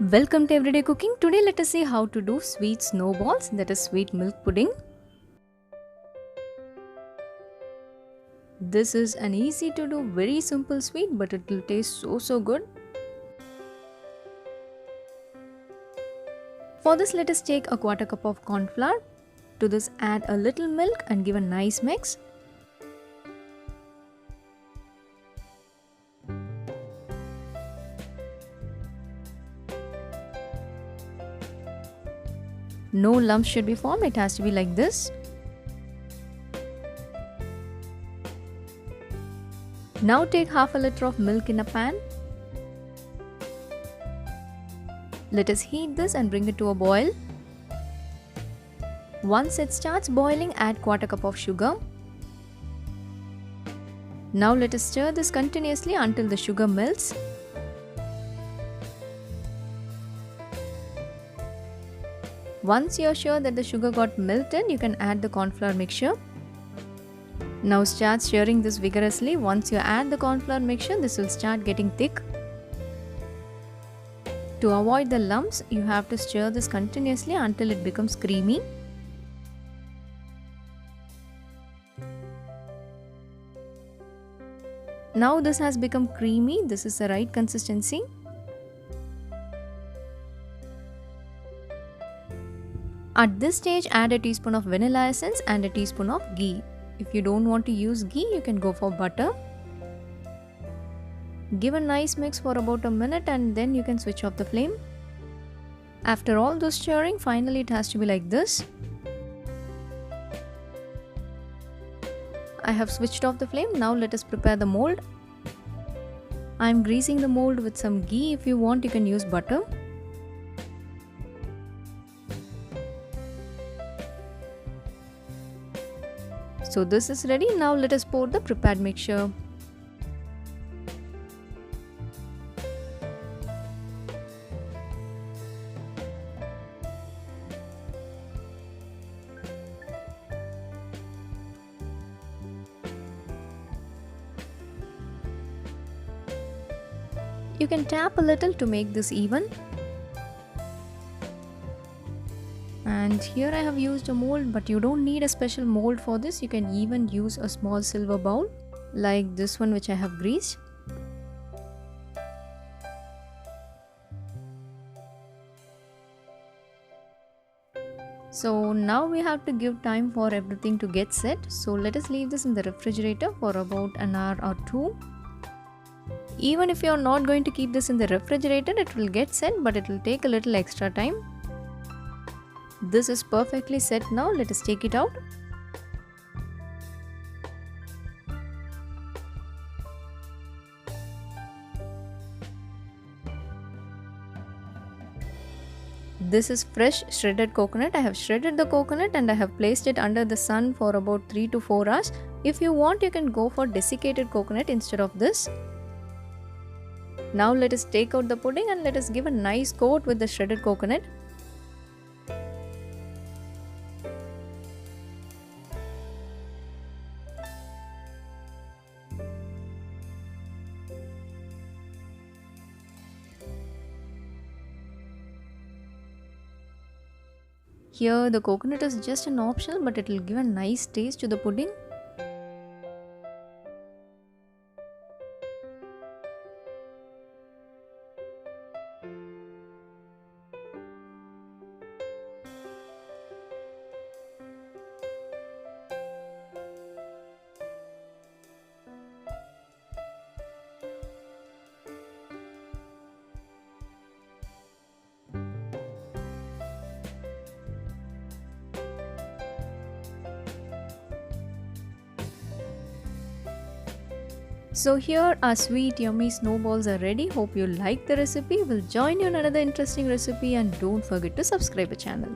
Welcome to Everyday Cooking. Today let us see how to do sweet snowballs, that is sweet milk pudding. This is an easy to do, very simple sweet, but it will taste so good. For this let us take a quarter cup of corn flour. To this add a little milk and give a nice mix. No lumps should be formed, it has to be like this. Now take half a liter of milk in a pan. Let us heat this and bring it to a boil. Once it starts boiling, add quarter cup of sugar. Now let us stir this continuously until the sugar melts. Once you are sure that the sugar got melted, you can add the corn flour mixture. Now start stirring this vigorously. Once you add the corn flour mixture, this will start getting thick. To avoid the lumps, you have to stir this continuously until it becomes creamy. Now this has become creamy. This is the right consistency. At this stage, add a teaspoon of vanilla essence and a teaspoon of ghee. If you don't want to use ghee, you can go for butter. Give a nice mix for about a minute and then you can switch off the flame. After all this stirring, finally it has to be like this. I have switched off the flame. Now let us prepare the mold. I am greasing the mold with some ghee. If you want, you can use butter. So this is ready. Now let us pour the prepared mixture. You can tap a little to make this even. And here I have used a mold, but you don't need a special mold for this. You can even use a small silver bowl like this one which I have greased. So now we have to give time for everything to get set. So let us leave this in the refrigerator for about an hour or two. Even if you are not going to keep this in the refrigerator, it will get set, but it will take a little extra time. This is perfectly set now. Let us take it out. This is fresh shredded coconut. I have shredded the coconut and I have placed it under the sun for about 3 to 4 hours. If you want, you can go for desiccated coconut instead of this. Now let us take out the pudding and let us give a nice coat with the shredded coconut. Here the coconut is just an optional, but it will give a nice taste to the pudding. So here our sweet yummy snowballs are ready. Hope you like the recipe. We'll join you in another interesting recipe and don't forget to subscribe the channel.